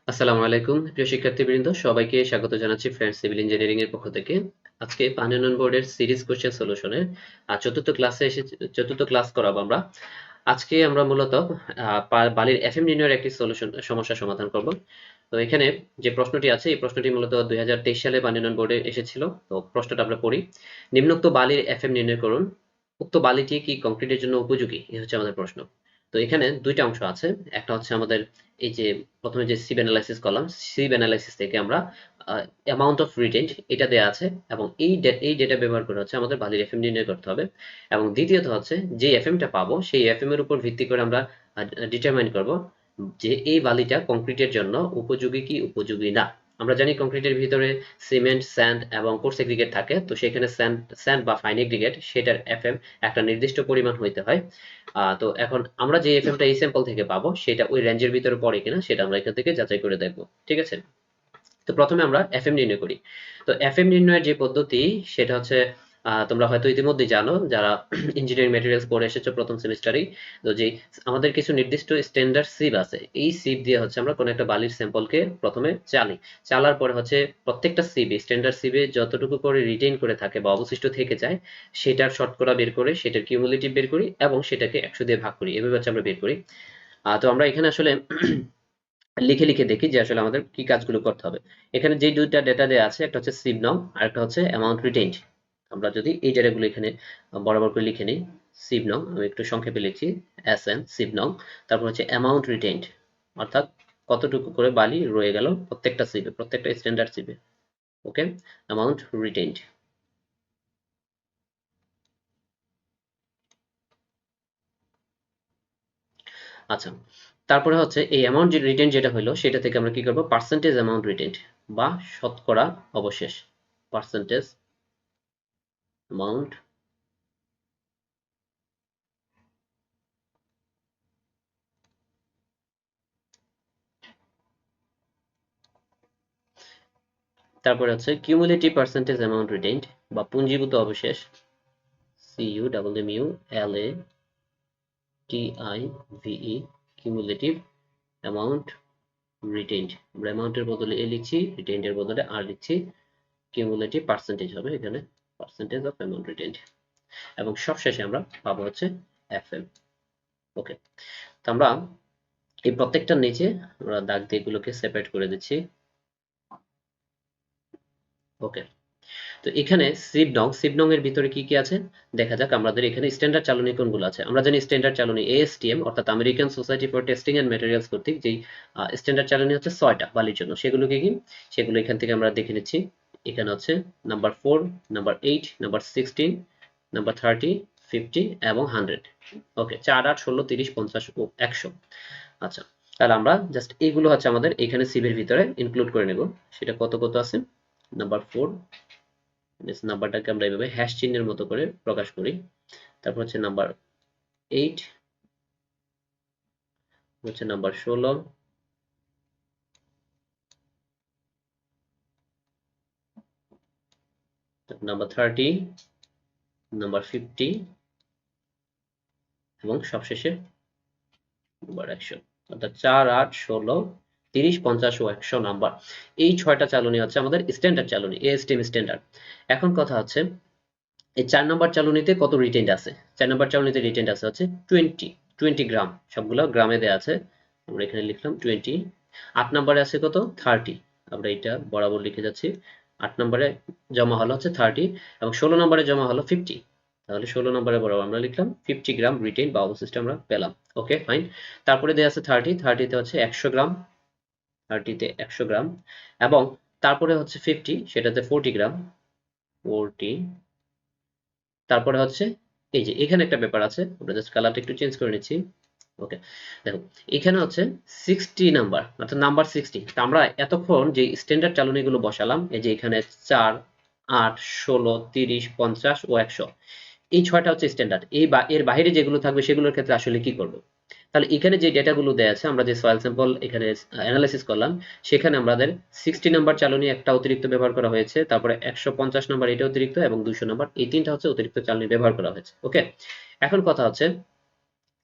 আসসালামু আলাইকুম প্রিয় শিক্ষার্থীবৃন্দ, সবাইকে স্বাগত জানাচ্ছি ফ্রেন্ডস সিভিল ইঞ্জিনিয়ারিং এর পক্ষ থেকে। আজকে পানিউন্নয়ন বোর্ডের সিরিজ কোশ্চেন সলিউশনের চতুর্থ ক্লাস করাবো আমরা। আজকে আমরা মূলত বালির এফএম নির্ণয়ের একটি সমস্যার সমাধান করব। তো এখানে যে প্রশ্নটি আছে এই প্রশ্নটি মূলত 2023 সালে পানিউন্নয়ন বোর্ডে এসেছিল। তো প্রশ্নটা আমরা পড়ি। নিম্নোক্ত বালির এফএম নির্ণয় করুন। উক্ত বালিটি কি কংক্রিটের জন্য উপযোগী? এই হচ্ছে আমাদের প্রশ্ন। তো এখানে দুইটা অংশ আছে। একটা হচ্ছে আমাদের এই যে প্রথমে যে সিব অ্যানালাইসিস করলাম, সিব অ্যানালাইসিস থেকে আমরা অ্যামাউন্ট অফ রিটেন্ট এটা দেয়া আছে, এবং এই ডেটা ব্যবহার করে হচ্ছে আমাদের বালির এফএম নির্ণয় করতে হবে। এবং দ্বিতীয়ত হচ্ছে যে এফএমটা পাবো সেই এফএম এর উপর ভিত্তি করে আমরা ডিটারমাইন করব যে এই বালিটা কংক্রিটের জন্য উপযোগী কি উপযোগী না। আমরা জানি কংক্রিটের ভিতরে সিমেন্ট, স্যান্ড এবং কোর্স এগ্রিগেট থাকে। তো সেখানে স্যান্ড বা ফাইন এগ্রিগেট সেটার এফএম একটা নির্দিষ্ট পরিমাণ হইতে হয়। তো এখন আমরা যে এফএমটা এই স্যাম্পল থেকে পাবো সেটা ওই রেঞ্জের ভিতরে পড়ে কিনা সেটা আমরা এখান থেকে যাচাই করে দেখবো। ঠিক আছে? তো প্রথমে আমরা এফএম নির্ণয় করি। তো এফএম নির্ণয়ের যে পদ্ধতি সেটা হচ্ছে তোমরা হয়তো ইতিমধ্যেই জানো যারা ইঞ্জিনিয়ারিং ম্যাটেরিয়ালস পড়ে এসেছো প্রথম সেমিস্টারেই। তো যে আমাদের কিছু নির্দিষ্ট স্ট্যান্ডার্ড সিপ আছে, এই সিপ দিয়ে হচ্ছে আমরা কোনো একটা বালির স্যাম্পলকে প্রথমে চালি। চালার পরে হচ্ছে প্রত্যেকটা সিবে স্ট্যান্ডার্ড সিবে যতটুকু করে রিটেইন করে থাকে বা অবশিষ্ট থেকে যায় সেটার শতকরা বের করে সেটার কিউমুলেটিভ বের করি এবং সেটাকে 100 দিয়ে ভাগ করি। এভাবে হচ্ছে আমরা বের করি। তো আমরা এখানে আসলে লিখে দেখি যে আসলে আমাদের কি কাজগুলো করতে হবে। এখানে যে দুইটা ডেটা দেওয়া আছে, একটা হচ্ছে সিভ নং আর একটা হচ্ছে অ্যামাউন্ট রিটেইনড। আমরা যদি এই ডেটাগুলো এখানে বরাবর করে লিখে নিই, সিভ নং আমি একটু সংক্ষেপে লিখছি, এসএন সিভ নং, তারপর হচ্ছে অ্যামাউন্ট রিটেইনড, অর্থাৎ কতটুকু করে বালি রয়ে গেল প্রত্যেকটা সিবে, প্রত্যেকটা স্ট্যান্ডার্ড সিবে। ওকে, অ্যামাউন্ট রিটেইনড। আচ্ছা, তারপরে হচ্ছে এই অ্যামাউন্ট রিটেইনড যেটা হলো সেটা থেকে আমরা কি করব, পার্সেন্টেজ অ্যামাউন্ট রিটেইনড বা শতকরা অবশেষ, পার্সেন্টেজ অ্যামাউন্ট তারপরে হচ্ছে কিউমুলেটিভ পার্সেন্টেজ অ্যামাউন্ট রিটেইনড বা পুঞ্জীভূত অবশেষ, CUMMULATIVE, কিউমুলেটিভ অ্যামাউন্ট রিটেইনড। আমরা অ্যামাউন্টের বদলে এ লিখছি, রিটেইনড এর বদলে আর লিখছি, কিউমুলেটিভ পার্সেন্টেজ হবে এখানে, পার্সেন্টেজ অফ অ্যামাউন্ট রিটেইনড। এবং সবশেষে আমরা পাবো হচ্ছে এফএম। ওকে, তো আমরা এই প্রত্যেকটার নিচে আমরা দাগ দিয়ে এগুলোকে সেপারেট করে দিচ্ছি। ওকে, তো এখানে সিবনং এর ভিতরে কি কি আছে দেখা যাক। আমাদের এখানে স্ট্যান্ডার্ড চালনী কোনগুলো আছে। আমরা জানি স্ট্যান্ডার্ড চালনী এএসটিএম অর্থাৎ American Society for Testing and Materials কর্তৃক যেই স্ট্যান্ডার্ড চালনী হচ্ছে 6টা বালির জন্য। সেগুলো কি কি সেগুলো এখান থেকে আমরা দেখে নিচ্ছি। এখানে হচ্ছে নাম্বার 4, নাম্বার 8, নাম্বার 16, নাম্বার 30, 50 এবং 100। ওকে, 4, 8, 16, 30, 50 ও 100। আচ্ছা, তাহলে আমরা জাস্ট এইগুলো হচ্ছে আমাদের এখানে সিভির ভিতরে ইনক্লুড করে নেব। সেটা কত কত আছে। নাম্বার 4 নাম্বারটাকে আমরা এইভাবে হ্যাশ চিহ্নের মতো করে প্রকাশ করি। তারপর হচ্ছে নাম্বার 8, হচ্ছে নাম্বার 16, নাম্বার 30, নাম্বার 50 এবং সবশেষে নাম্বার 100। অর্থাৎ 4, 8, 16, 30, 50 ও 100 নাম্বার। এই 6টা চালনী হচ্ছে আমাদের স্ট্যান্ডার্ড চালনী, এএসটিএম স্ট্যান্ডার্ড। এখন কথা হচ্ছে এই 4 নাম্বার চালনীতে কত রিটেন্ড আছে। 4 নাম্বার চালনীতে রিটেন্ড আছে হচ্ছে 20 গ্রাম, সবগুলো গ্রামে দেয়া আছে। আমরা এখানে লিখলাম 20। 8 নাম্বারে আছে কত 30, আমরা এটা বরাবর লিখে যাচ্ছি। 8 নাম্বারে জমা হলো হচ্ছে 30 এবং 16 নাম্বারে জমা হলো 50। তাহলে 16 নাম্বারে বরাবর আমরা লিখলাম 50 গ্রাম রিটেইন বা অবশিষ্ট আমরা পেলাম। Okay fine. তারপরে দেয়া আছে 30 তে হচ্ছে 100 গ্রাম, 30 তে 100 গ্রাম, এবং তারপরে হচ্ছে 50 সেটাতে 40 গ্রাম, 40। তারপরে হচ্ছে এই যে এখানে একটা ব্যাপার আছে, আমরা জাস্ট কালারটা একটু চেঞ্জ করে নিচ্ছি। ওকে, দেখো এখানে হচ্ছে 60 নাম্বার, অর্থাৎ নাম্বার 60। তো আমরা এতক্ষণ যে স্ট্যান্ডার্ড চালনীগুলো বসালাম, এই যে এখানে 4, 8, 16, 30, 50 ও 100, এই 6টা হচ্ছে স্ট্যান্ডার্ড। এই বা এর বাইরে যেগুলো থাকবে সেগুলোর ক্ষেত্রে আসলে কি করব। তাহলে এখানে যে ডেটাগুলো দেয়া আছে, আমরা যে সয়েল স্যাম্পল এখানে অ্যানালাইসিস করলাম, সেখানে আমাদের 60 নাম্বার চালনী একটা অতিরিক্ত ব্যবহার করা হয়েছে, তারপরে 150 নাম্বার এটা অতিরিক্ত এবং 200 নাম্বার এই তিনটা হচ্ছে অতিরিক্ত চালনী ব্যবহার করা হয়েছে। ওকে, এখন কথা হচ্ছে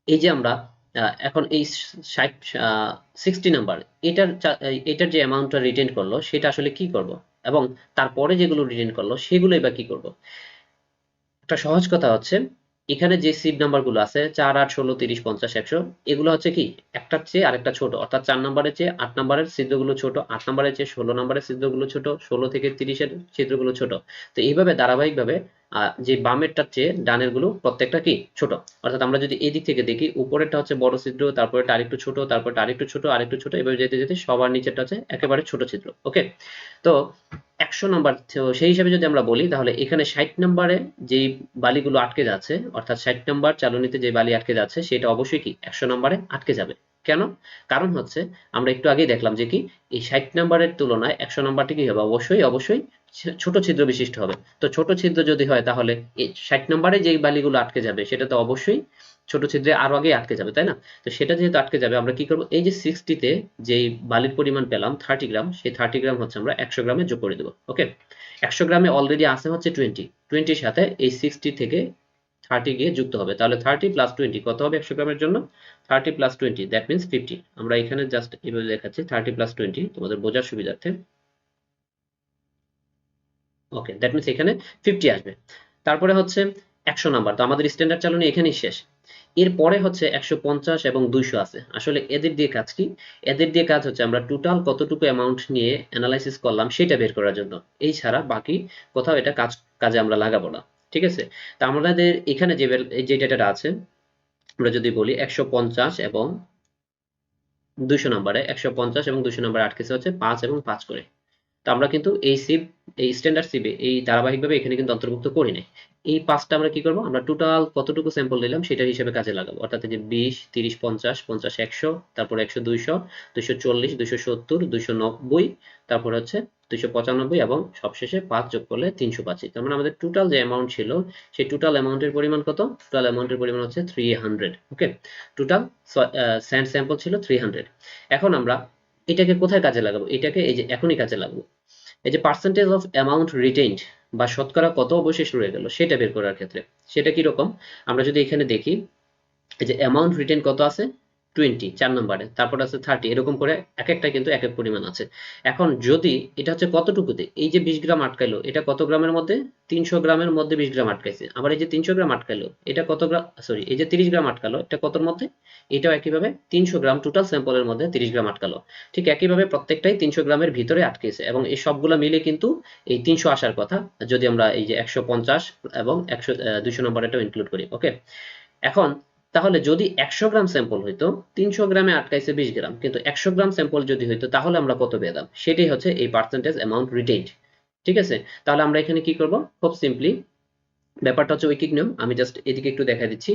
এই যে আমরা এখন এই 60 60 নাম্বার এটার যে অ্যামাউন্টটা রিটেন করলো সেটা আসলে কি করব, এবং তারপরে যেগুলো রিটেন করলো সেগুলোই বা কি করব। একটা সহজ কথা হচ্ছে, এখানে যে সিভ নাম্বারগুলো আছে 4, 8, 16, 30, 50, 100, এগুলো হচ্ছে কি একটার চেয়ে আরেকটা ছোট, অর্থাৎ 4 নাম্বারের চেয়ে 8 নাম্বারের ছিদ্রগুলো ছোট, 8 নাম্বারের চেয়ে 16 নাম্বারের ছিদ্রগুলো ছোট, 16 থেকে 30 এর ছিদ্রগুলো ছোট। তো এইভাবে ধারাবাহিকভাবে যে বামেরটার চেয়ে ডানের গুলো প্রত্যেকটা কি ছোট। অর্থাৎ আমরা যদি এই দিক থেকে দেখি, উপরেরটা হচ্ছে বড় ছিদ্র, তারপরেরটা আরেকটু ছোট, তারপরটা আরেকটু ছোট, আরেকটু ছোট, এভাবে যেতে যেতে সবার নিচেরটা হচ্ছে একেবারে ছোট ছিদ্র। ওকে, তো 100 নাম্বার, তো সেই হিসাবে যদি আমরা বলি তাহলে এখানে 60 নাম্বারে যেই বালিগুলো আটকে যাচ্ছে, অর্থাৎ 60 নাম্বার চালনীতে যে বালি আটকে যাচ্ছে সেটা অবশ্যই কি 100 নাম্বারে আটকে যাবে। কেন? কারণ হচ্ছে আমরা একটু আগেই দেখলাম যে কি এই 60 নাম্বারের তুলনায় 100 নাম্বারটি কি হবে, অবশ্যই অবশ্যই ছোট ছিদ্র বিশিষ্ট হবে। তো ছোট ছিদ্র যদি হয় তাহলে এই 60 নাম্বারে যেই বালিগুলো আটকে যাবে সেটা তো অবশ্যই ছোট ছিদ্রে আরো আগে আটকে যাবে, তাই না? তো সেটা যেহেতু আটকে যাবে, আমরা কি করব, এই যে 60 তে যেই বালির পরিমাণ পেলাম 30 গ্রাম, সেই 30 গ্রাম হচ্ছে আমরা 100 গ্রামে যোগ করে দেব। ওকে, 100 গ্রামে অলরেডি আছে হচ্ছে 20 এর সাথে এই 60 থেকে 30 গিয়ে যুক্ত হবে, তাহলে 30 প্লাস 20 কত হবে 100 গ্রামের জন্য? 30 প্লাস 20 দ্যাট মিন্স 50। আমরা এখানে জাস্ট এভাবে দেখাচ্ছি 30 প্লাস 20 তোমাদের বোঝার সুবিধার্থে। ওকে, দ্যাট মিন্স এখানে 50 আসবে। তারপরে হচ্ছে 100 নাম্বার, তো আমাদের স্ট্যান্ডার্ড চালনী এখানেই শেষ। এরপরে হচ্ছে 150 এবং 200 আছে। আসলে এদের দিয়ে কাজ কি? এদের দিয়ে কাজ হচ্ছে আমরা টোটাল কতটুকু অ্যামাউন্ট নিয়ে অ্যানালাইসিস করলাম সেটা বের করার জন্য। এই ছাড়া বাকি কোথাও এটা কাজে আমরা লাগাবো না। ঠিক আছে? তো আমাদের এখানে যে ডেটাটা আছে, আমরা যদি বলি 150 এবং 200 নাম্বারে, 150 এবং 200 নাম্বারে আটকেছে হচ্ছে 5 এবং 5 করে। তো আমরা কিন্তু এই স্ট্যান্ডার্ড সিবে এই ধারাবাহিকভাবে এখানে কিন্তু অন্তর্ভুক্ত করি নাই। এই 5টা আমরা কি করব, আমরা টোটাল কতটুকু স্যাম্পল নিলাম সেটার হিসেবে কাজে লাগাবো। অর্থাৎ এই যে 20, 30, 50, 50, 100, তারপর 100, 200, 240, 270, 290, তারপর হচ্ছে 295 এবং সবশেষে 5 যোগ করলে 300 পাচ্ছি। তার মানে আমাদের টোটাল যে অ্যামাউন্ট ছিল সেই টোটাল অ্যামাউন্টের পরিমাণ কত? টোটাল অ্যামাউন্টের পরিমাণ হচ্ছে 300। ওকে, টোটাল স্যান্ড স্যাম্পল ছিল 300। এখন আমরা এটাকে কোথায় কাজে লাগাবো? এটাকে এই যে এখনই কাজে লাগাবো। এই যে পার্সেন্টেজ অফ অ্যামাউন্ট রিটেইনড বা শতকরা কত অবশেষ রয়ে গেল সেটা বের করার ক্ষেত্রে সেটা কি রকম, আমরা যদি এখানে দেখি এই যে অ্যামাউন্ট রিটেন কত আছে 20 4 নম্বরে, তারপর আছে 30, এরকম করে এক একটা কিন্তু এক এক পরিমাণ আছে। এখন যদি এটা হচ্ছে কতটুকুতে, এই যে 20 গ্রাম আটকাইলো এটা কত গ্রামের মধ্যে? 300 গ্রামের মধ্যে 20 গ্রাম আটকাইছে। আবার এই যে 300 গ্রাম আটকাইলো এটা কত গ্রাম, সরি এই যে 30 গ্রাম আটকালো এটা কতর মধ্যে? এটাও একইভাবে 300 গ্রাম টোটাল স্যাম্পলের মধ্যে 30 গ্রাম আটকালো। ঠিক একইভাবে প্রত্যেকটাই 300 গ্রামের ভিতরে আটকেছে এবং এই সবগুলা মিলে কিন্তু এই 300 আসার কথা, যদি আমরা এই যে 150 এবং 100 200 নম্বরেরটাও ইনক্লুড করি। ওকে, এখন তাহলে যদি 100 গ্রাম স্যাম্পল হইতো, 300 গ্রামে আটকাইছে 20 গ্রাম, কিন্তু 100 গ্রাম স্যাম্পল যদি হইতো তাহলে আমরা কত পেতাম? সেটাই হচ্ছে এই পার্সেন্টেজ অ্যামাউন্ট রিটেইনড। ঠিক আছে? তাহলে আমরা এখানে কি করব, খুব সিম্পলি ব্যাপারটা হচ্ছে ঐকিক নিয়ম, আমি জাস্ট এদিকে একটু দেখা দিচ্ছি।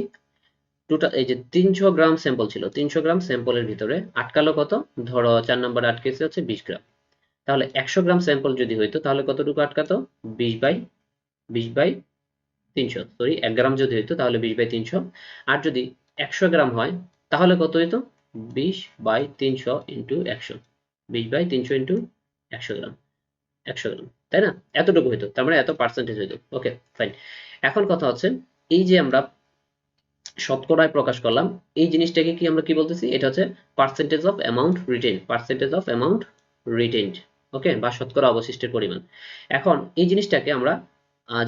টোটাল এই যে 300 গ্রাম স্যাম্পল ছিল, 300 গ্রাম স্যাম্পলের ভিতরে আটকালো কত? ধরো 4 নম্বরে আটকেছে হচ্ছে 20 গ্রাম। তাহলে 100 গ্রাম স্যাম্পল যদি হইতো তাহলে কতটুকু আটকাতো? 20/20/300, সরি 1 গ্রাম যদি হইতো তাহলে 20/300। আর যদি 100 গ্রাম হয় তাহলে কত হইতো? 20/300 ইন্টু 100, 20/300 ইন্টু 100 গ্রাম, 100 গ্রাম, তাই না? এতটুকু হইতো, তার মানে এত পার্সেন্টেজ হইতো। ওকে, ফাইন। এখন কথা হচ্ছে এই যে আমরা শতকরায় প্রকাশ করলাম, এই জিনিসটাকে কি আমরা কি বলতেছি? এটা হচ্ছে percentage of amount retain, percentage of amount retained. Okay, বা শতকরা অবশিষ্টের পরিমাণ। এখন এই জিনিসটাকে আমরা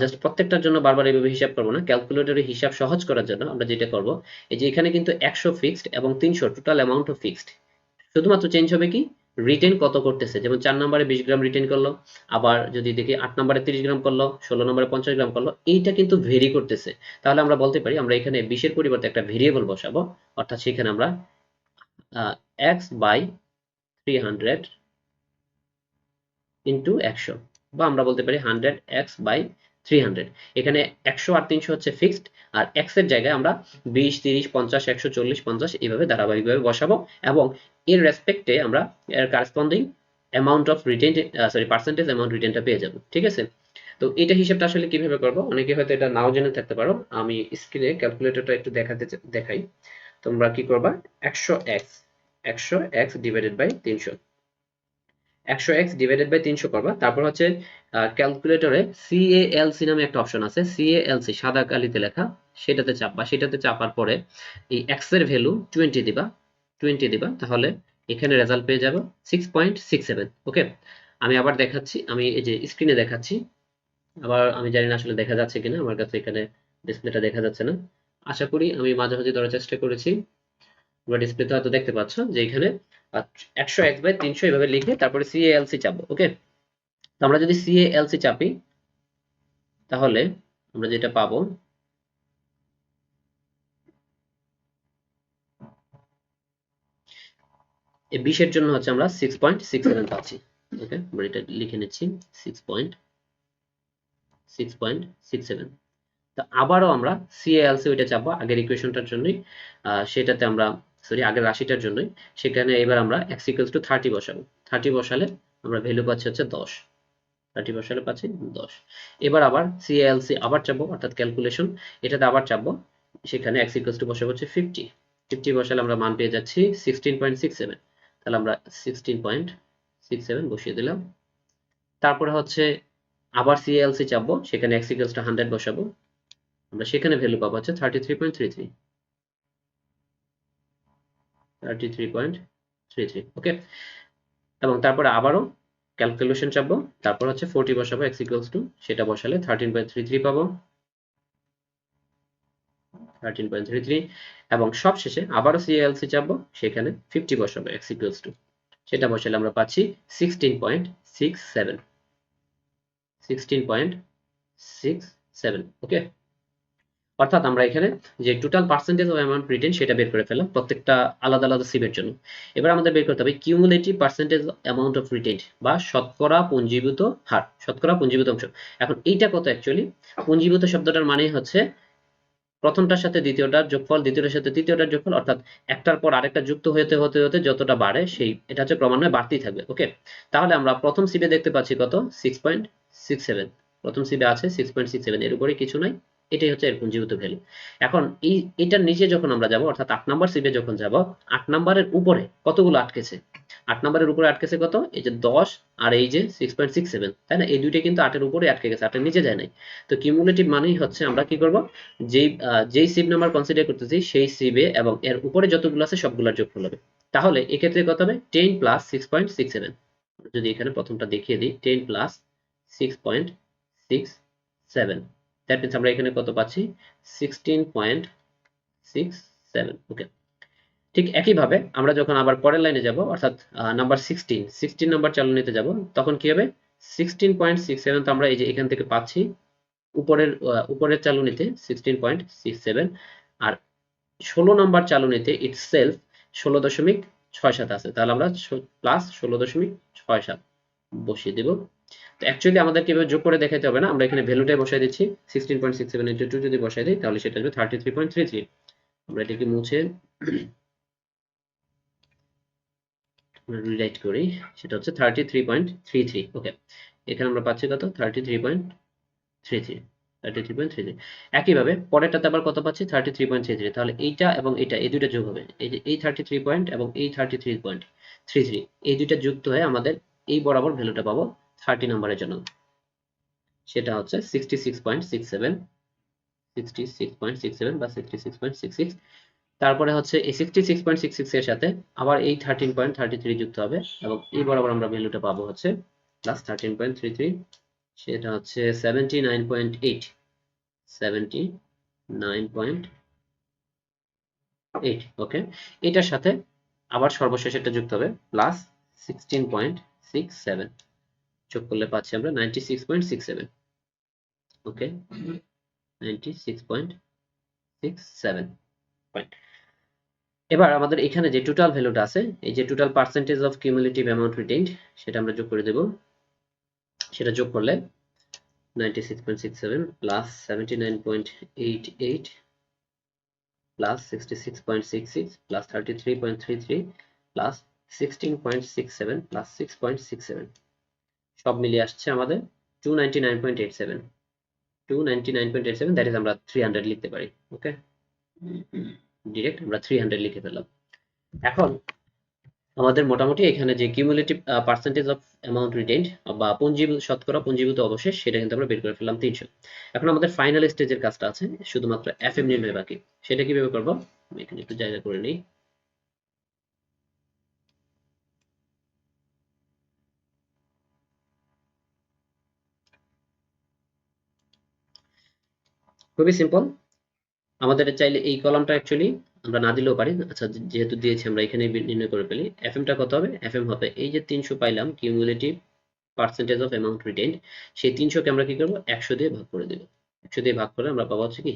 জাস্ট প্রত্যেকটার জন্য বারবার এইভাবে হিসাব করবো না, ক্যালকুলেটরে হিসাব সহজ করার জন্য আমরা যেটা করব, এই যে এখানে কিন্তু 100 ফিক্সড এবং 300 টোটাল অ্যামাউন্টও ফিক্সড। শুধুমাত্র চেঞ্জ হবে কি রিটেন কত করতেছে, যেমন 4 নম্বরে 20 গ্রাম রিটেন করলো, আবার যদি দেখি 8 নম্বরে 30 গ্রাম করলো, 16 নম্বরে 50 গ্রাম করলো, এইটা কিন্তু ভেরি করতেছে। তাহলে আমরা বলতে পারি আমরা এখানে 20 এর পরিবর্তে একটা ভেরিয়েবল বসাবো, অর্থাৎ সেখানে আমরা x/300 ইন্টু 100, বা আমরা বলতে পারি 100x/300। এখানে 100 আর 300 হচ্ছে ফিক্সড, আর x এর জায়গায় আমরা 20, 30, 50, 100, 40, 50 এইভাবে ধারাবাহিকভাবে বসাবো এবং এর রেসপেক্টে আমরা এর corresponding amount of retained, sorry percentage amount রিটেইনটা পেয়ে যাব। ঠিক আছে? তো এটা হিসাবটা আসলে কিভাবে করব, অনেকে হয়তো এটা নাও জেনে থাকতে পারো, আমি স্ক্রিনে ক্যালকুলেটরটা একটু দেখাই। তোমরা কি করবা, 100x 100x divided by 300, 100x divided by 300 করবা। তারপর হচ্ছে ক্যালকুলেটরে CALC নামে একটা অপশন আছে, CALC সাদা কালিতে লেখা, সেটাতে চাপবা, সেটাতে চাপার পরে এই x এর ভ্যালু 20 দিবা, 20 দিবা, তাহলে এখানে রেজাল্ট পেয়ে যাবে 6.67। ওকে, আমি আবার দেখাচ্ছি, আমি এই যে স্ক্রিনে দেখাচ্ছি, আবার আমি জানি না আসলে দেখা যাচ্ছে কিনা, আমার কাছে এখানে ডিসপ্লেটা দেখা যাচ্ছে না। আশা করি আমি মাঝামাঝি ধরার চেষ্টা করেছি। তোমরা ডিসপ্লেতে হয়তো দেখতে পাচ্ছ যে এখানে 100x/300 এভাবে লিখে তারপরে CALC চাপবো। ওকে, তো আমরা যদি CALC চাপি তাহলে আমরা যেটা পাবো, এই 20 এর জন্য হচ্ছে আমরা 6.67 পাচ্ছি। ওকে, আমরা এটা লিখে নিচ্ছি 6.67। তো আবারও আমরা CALC ওইটা চাপবো আগের ইকুয়েশনটার জন্যই, সেটাতে আমরা সরি আগের রাশিটার জন্যই, সেখানে এবার আমরা x = 30 বসাবো। 30 বসালে আমরা ভ্যালু পাচ্ছি হচ্ছে 10, 30 বসালে পাচ্ছি 10। এবার আবার CALC আবার চাপবো, অর্থাৎ ক্যালকুলেশন, এটাতে আবার চাপবো, সেখানে x = বসাবো হচ্ছে 50। 50 বসালে আমরা মান পেয়ে যাচ্ছি 16.67। তাহলে আমরা 16.67 বসিয়ে দিলাম। তারপরে হচ্ছে আবার CALC চাপবো, সেখানে x = 100 বসাবো, আমরা সেখানে ভ্যালু পাবো হচ্ছে 33.33। 33.33। ওকে, এবং তারপরে আবারও ক্যালকুলেশন চাপবো, তারপর হচ্ছে 40 বসাবো, x = সেটা বসালে 13.33 পাবো, 13.33। এবং সবশেষে আবারও CALC চাপবো, সেখানে 50 বসাবো, x = সেটা বসালে আমরা পাচ্ছি 16.67। 16.67। ওকে, অর্থাৎ আমরা এখানে যে total percentage of amount written সেটা বের করে ফেললাম প্রত্যেকটা আলাদা আলাদা সিবের জন্য। এবার আমাদের বের করতে হবে cumulative percentage amount of written বা শতকরা পুঞ্জীভূত হার, শতকরা পুঞ্জীভূত অংশ। এখন এইটা কত অ্যাকচুয়ালি? পুঞ্জীভূত শব্দটার মানে হচ্ছে প্রথমটার সাথে দ্বিতীয়টার যোগফল, দ্বিতীয়টার সাথে তৃতীয়টার যোগফল, অর্থাৎ একটার পর আরেকটা যুক্ত হতে হতে হতে যতটা বাড়ে সেই এটা হচ্ছে ক্রমান্বয়ে বাড়তেই থাকবে। ওকে, তাহলে আমরা প্রথম সিবে দেখতে পাচ্ছি কত 6.67, প্রথম সিবে আছে 6.67, এর উপরে কিছু নাই, এটাই হচ্ছে এর পুঞ্জীভূত ভ্যালু। এখন এটার নিচে যখন আমরা যাব, অর্থাৎ 8 নাম্বার সিবে যখন যাব, 8 নাম্বারের উপরে কতগুলো আটকেছে, 8 নাম্বারের উপরে আটকেছে কত, এই যে 10 আর এই যে 6.67, তাই না? এই দুইটা কিন্তু 8 এর উপরে আটকে গেছে, 8 এর নিচে যায় নাই। তো কিউমুলেটিভ মানেই হচ্ছে আমরা কি করব, যেই সিব নাম্বার কনসিডার করতেছি সেই সিবে এবং এর উপরে যতগুলো আছে সবগুলোর যোগফল হবে। তাহলে এক্ষেত্রে কত হবে, 10 প্লাস 6.67। যদি এখানে প্রথমটা দেখিয়ে দিই, 10 প্লাস 6.67, দ্যাট মিন্স আমরা এখানে কত পাচ্ছি 16.67। ওকে, ঠিক একইভাবে আমরা যখন আবার পরের লাইনে যাব, অর্থাৎ নাম্বার 16 নাম্বার চালনীতে যাব, তখন কি হবে 16.67, তো আমরা এই যে এখান থেকে পাচ্ছি উপরের চালনীতে 16.67, আর 16 নম্বর চালনীতে ইটসেলফ 16.67 আছে, তাহলে আমরা প্লাস 16.67 বসিয়ে দেব। তো অ্যাকচুয়ালি আমাদেরকে এভাবে যোগ করে দেখাতে হবে না, আমরা এখানে ভ্যালুটাই বসাই দিচ্ছি, 16.67 ইন্টু 2 যদি বসাই দিই তাহলে সেটা আসবে 33.33। আমরা এটাকে মুছে রিরাইট করি, সেটা হচ্ছে 33.33। ওকে, এখানে আমরা পাচ্ছি কত 33.33। একইভাবে পরেরটাতে আবার কত পাচ্ছি 33.33, তাহলে এইটা এবং এইটা এই দুইটা যোগ হবে, এই যে এই 33 পয়েন্ট এবং এই 33.33, এই দুইটা যুক্ত হয়ে আমাদের এই বরাবর ভ্যালুটা পাবো 30 নম্বরের জন্য, সেটা হচ্ছে 66.67, 66.67 বা 66.66। তারপরে হচ্ছে এই 66.66 এর সাথে আবার এই 13.33 যুক্ত হবে এবং এই বরাবর আমরা ভ্যালুটা পাবো হচ্ছে প্লাস 13.33, সেটা হচ্ছে 79.8, 79.8। ওকে, এটার সাথে আবার সর্বশেষ এটা যুক্ত হবে প্লাস 16.67, যোগ করলে পাচ্ছি আমরা 96.67। ওকে, 96.67 পয়েন্ট। এবার আমাদের এখানে যে টোটাল ভ্যালুটা আছে, এই যে total percentage of cumulative amount retained, সেটা আমরা যোগ করে দেব। সেটা যোগ করলে 96.67 plus 79.88 plus 66.66 plus 33.33 plus 16.67 plus 6.67, সব মিলিয়ে আসছে আমাদের 299.87। 299.87, দ্যাট ইজ আমরা 300 লিখতে পারি। ওকে, ডিরেক্ট আমরা 300 লিখে ফেললাম। এখন আমাদের মোটামুটি এখানে যে cumulative percentage of amount retained বা শতকরা পুঞ্জীভূত অবশেষ সেটা কিন্তু আমরা বের করে ফেললাম 300। এখন আমাদের ফাইনাল স্টেজের কাজটা আছে, শুধুমাত্র এফএম নির্ণয় বাকি। সেটা কিভাবে করব? আমি এখানে একটু জায়গা করে নিই। খুবই সিম্পল। আমাদের চাইলে এই কলামটা অ্যাকচুয়ালি আমরা না দিলেও পারি। আচ্ছা, যেহেতু দিয়েছি আমরা এখানে নির্ণয় করে ফেলি। এফএমটা কত হবে? এফএম হবে এই যে 300 পাইলাম cumulative percentage of amount retained, সেই 300 কে আমরা কি করব? 100 দিয়ে ভাগ করে দেব। 100 দিয়ে ভাগ করে আমরা পাবো হচ্ছে কি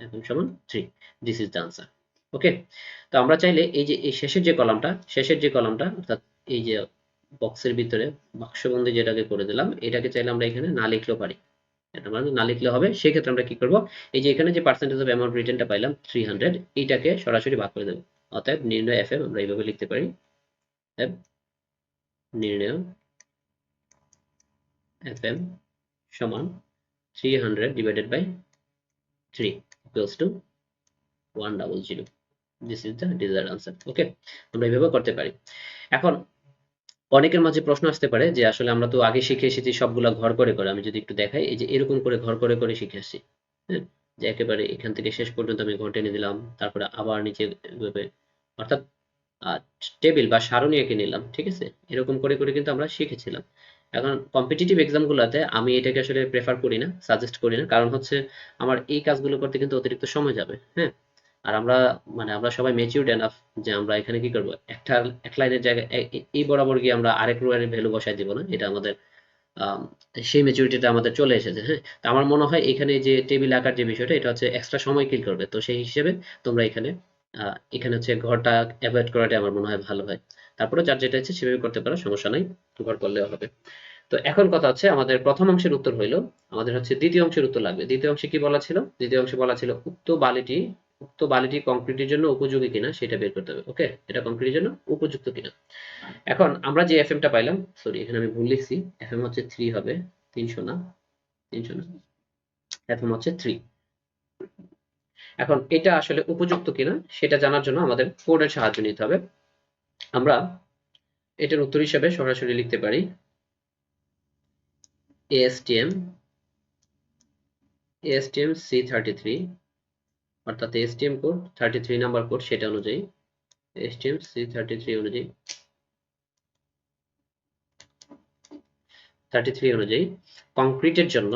এফএম সমান 3। This is the answer. Okay, তো আমরা চাইলে এই যে এই শেষের যে কলামটা অর্থাৎ এই যে বক্সের ভিতরে বাক্সবন্দি যেটাকে করে দিলাম, এটাকে চাইলে আমরা এখানে না লিখলেও পারি। এটা মানে না লিখলে হবে। সেক্ষেত্রে আমরা কি করব? এই যে এখানে যে পার্সেন্টেজ অফ অ্যামাউন্ট রিটেনটা পাইলাম 300, এইটাকে সরাসরি ভাগ করে দেব। অতএব নির্ণয় এফএম আমরা এইভাবে লিখতে পারি। অতএব নির্ণয় এফএম সমান 300 divided by 3 equals to 100। This is the desired answer. Okay, আমরা এইভাবে করতে পারি। এখন অনেকের মাঝে প্রশ্ন আসতে পারে যে আসলে আমরা তো আগে শিখে এসেছি সবগুলা ঘর করে করে। আমি যদি একটু দেখাই, এই যে এরকম করে ঘর করে করে শিখে আসছি। হ্যাঁ, যে একেবারে এখান থেকে শেষ পর্যন্ত আমি ঘর টেনে দিলাম, তারপরে আবার নিচে এভাবে, অর্থাৎ টেবিল বা সারণী এঁকে নিলাম। ঠিক আছে, এরকম করে করে কিন্তু আমরা শিখেছিলাম। এখন কম্পিটিটিভ এক্সামগুলোতে আমি এটাকে আসলে প্রেফার করি না, সাজেস্ট করি না। কারণ হচ্ছে আমার এই কাজগুলো করতে কিন্তু অতিরিক্ত সময় যাবে। হ্যাঁ, আর আমরা মানে আমরা সবাই ম্যাচিউরড এনাফ যে আমরা এখানে কি করব, এক লাইনের জায়গায় এই বরাবর গিয়ে আমরা আরেক রোয়ের ভ্যালু বসায় দিব না। এটা আমাদের আম, সেই ম্যাচুরিটিটা আমাদের চলে এসেছে। হ্যাঁ, তো আমার মনে হয় এখানে যে টেবিল আকার যে বিষয়টা, এটা হচ্ছে এক্সট্রা সময় কিল করবে। তো সেই হিসেবে তোমরা এখানে হচ্ছে ঘরটা অ্যাভয়েড করাটা আমার মনে হয় ভালো হয়। তারপরে যার যেটা ইচ্ছে সেভাবে করতে পারো, সমস্যা নাই, ঘর করলেও হবে। তো এখন কথা হচ্ছে আমাদের প্রথম অংশের উত্তর হইলো, আমাদের হচ্ছে দ্বিতীয় অংশের উত্তর লাগবে। দ্বিতীয় অংশে কি বলা ছিল? দ্বিতীয় অংশে বলা ছিল উক্ত বালিটি কংক্রিটের জন্য উপযোগী কিনা সেটা বের করতে হবে। ওকে, এটা কংক্রিটের জন্য উপযুক্ত কিনা। এখন আমরা যে এফএমটা পাইলাম, সরি এখানে আমি ভুল লিখছি, এফএম হচ্ছে 3 হবে, 300 না, 300 না, এফএম হচ্ছে 3। এখন এটা আসলে উপযুক্ত কিনা সেটা জানার জন্য আমাদের কোডের সাহায্য নিতে হবে। আমরা এটার উত্তর হিসেবে সরাসরি লিখতে পারি ASTM C33, অর্থাৎ ASTM কোড 33 নাম্বার কোড, সেটা অনুযায়ী ASTM C33 অনুযায়ী 33 অনুযায়ী কংক্রিটের জন্য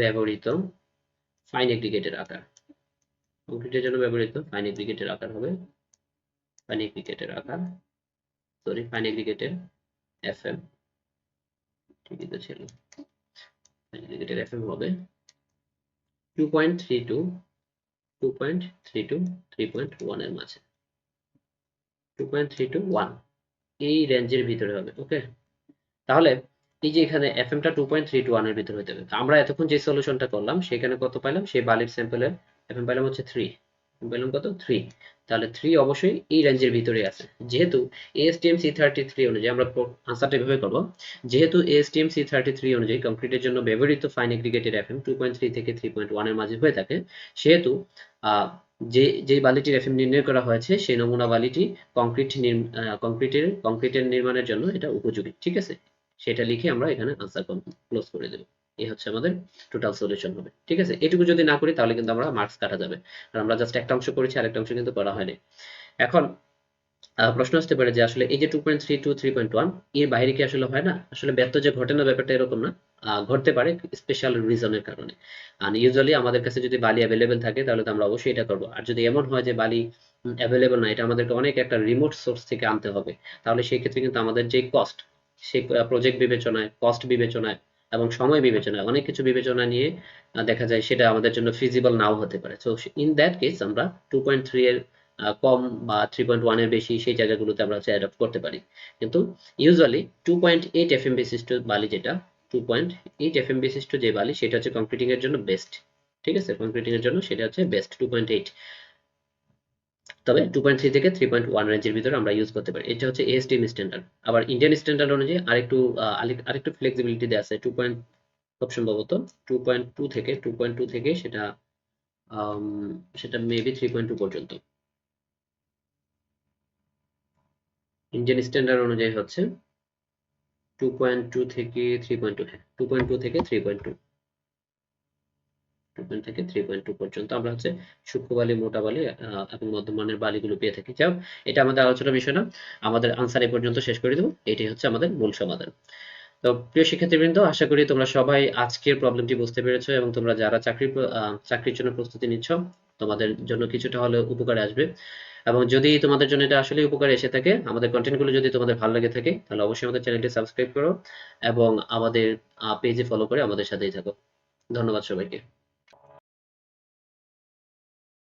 ব্যবহৃত ফাইন এগ্রিগেটের আকার, কংক্রিটের জন্য ব্যবহৃত ফাইন এগ্রিগেটের আকার হবে, ফাইন এগ্রিগেটের আকার, সরি ফাইন এগ্রিগেটের এফএম, ঠিকই তো ছিল, ফাইন এগ্রিগেটের এফএম হবে 2.32 2.32 3.1 এর মাঝে, 2.3 to 1 এই রেঞ্জের ভিতরে হবে। ওকে, তাহলে এই যে এখানে এফএমটা 2.3 to 1 এর ভিতরে হতে হবে। তো আমরা এতক্ষণ যে সলিউশনটা করলাম সেখানে কত পাইলাম? সেই বালির স্যাম্পলের এফএম পাইলাম হচ্ছে 3। পেলাম কত? 3। তাহলে 3 অবশ্যই এই রেঞ্জের ভিতরে আছে। যেহেতু ASTM C33 অনুযায়ী আমরা আনসারটা এভাবে করব, যেহেতু ASTM C33 অনুযায়ী কংক্রিটের জন্য ব্যবহৃত ফাইন এগ্রিগেটেড এফএম 2.3 থেকে 3.1 এর মাঝে হয়ে থাকে, সেহেতু আহ, যেই বালিটির এফএম নির্ণয় করা হয়েছে সেই নমুনা বালিটি কংক্রিটের নির্মাণের জন্য এটা উপযোগী। ঠিক আছে, সেটা লিখে আমরা এখানে আনসার ক্লোজ করে দেব। এই হচ্ছে আমাদের টোটাল সলিউশন হবে। ঠিক আছে, এটুকু যদি না করি তাহলে কিন্তু আমরা মার্কস কাটা যাবে। আর আমরা জাস্ট একটা অংশ করেছি, আরেকটা অংশ কিন্তু করা হয়নি। এখন প্রশ্ন আসতে পারে যে আসলে এই যে 2.3 to 3.1 এর বাইরে কি আসলে হয় না? আসলে ব্যর্থ যে ঘটে না, ব্যাপারটা এরকম না। ঘটতে পারে স্পেশাল রিজনের কারণে। আর ইউজুয়ালি আমাদের কাছে যদি বালি অ্যাভেলেবেল থাকে তাহলে তো আমরা অবশ্যই এটা করব। আর যদি এমন হয় যে বালি অ্যাভেলেবেল না, এটা আমাদেরকে অনেক একটা রিমোট সোর্স থেকে আনতে হবে, তাহলে সেই ক্ষেত্রে কিন্তু আমাদের যে কস্ট, সেই প্রজেক্ট বিবেচনায়, কস্ট বিবেচনায় এবং সময় বিবেচনায় অনেক কিছু বিবেচনা নিয়ে দেখা যায় সেটা আমাদের জন্য ফিজিবল নাও হতে পারে। সো ইন দ্যাট কেস আমরা 2.3 এর কম বা 3.1 এর বেশি সেই জায়গাগুলোতে আমরা হচ্ছে অ্যাডপ্ট করতে পারি। কিন্তু ইউজুয়ালি 2.8 এফএম বিশিষ্ট বালি, যেটা 2.8 এফএম বিশিষ্ট যে বালি, সেটা হচ্ছে কংক্রিটিং এর জন্য বেস্ট। ঠিক আছে, কংক্রিটিং এর জন্য সেটা হচ্ছে বেস্ট 2.8। তবে 2.3 থেকে 3.1 রেঞ্জের ভিতরে আমরা ইউজ করতে পারি। এটা হচ্ছে ASTM স্ট্যান্ডার্ড। আবার ইন্ডিয়ান স্ট্যান্ডার্ড অনুযায়ী আরেকটু ফ্লেক্সিবিলিটি দেওয়া আছে। খুব সম্ভবত 2.2 থেকে 2.2 থেকে সেটা আম, সেটা মেবি 3.2 পর্যন্ত। ইন্ডিয়ান স্ট্যান্ডার্ড অনুযায়ী হচ্ছে 2.2 থেকে 3.2, হ্যাঁ 2.2 থেকে 3.2, 2 থেকে 3.2 পর্যন্ত আমরা হচ্ছে সূক্ষ্ম বালি, মোটা বালি এবং মধ্যমানের বালিগুলো পেয়ে থাকি। যাই হোক, এটা আমাদের আলোচনার বিষয় না। আমাদের আনসার এই পর্যন্ত শেষ করে দেবো। এটাই হচ্ছে আমাদের মূল সমাধান। তো প্রিয় শিক্ষার্থীবৃন্দ, আশা করি তোমরা সবাই আজকের প্রবলেমটি বুঝতে পেরেছো এবং তোমরা যারা চাকরির জন্য প্রস্তুতি নিচ্ছ তোমাদের জন্য কিছুটা হলেও উপকারে আসবে। এবং যদি তোমাদের জন্য এটা আসলেই উপকারে এসে থাকে, আমাদের কন্টেন্টগুলো যদি তোমাদের ভালো লেগে থাকে, তাহলে অবশ্যই আমাদের চ্যানেলটি সাবস্ক্রাইব করো এবং আমাদের পেজে ফলো করে আমাদের সাথেই থাকো। ধন্যবাদ সবাইকে।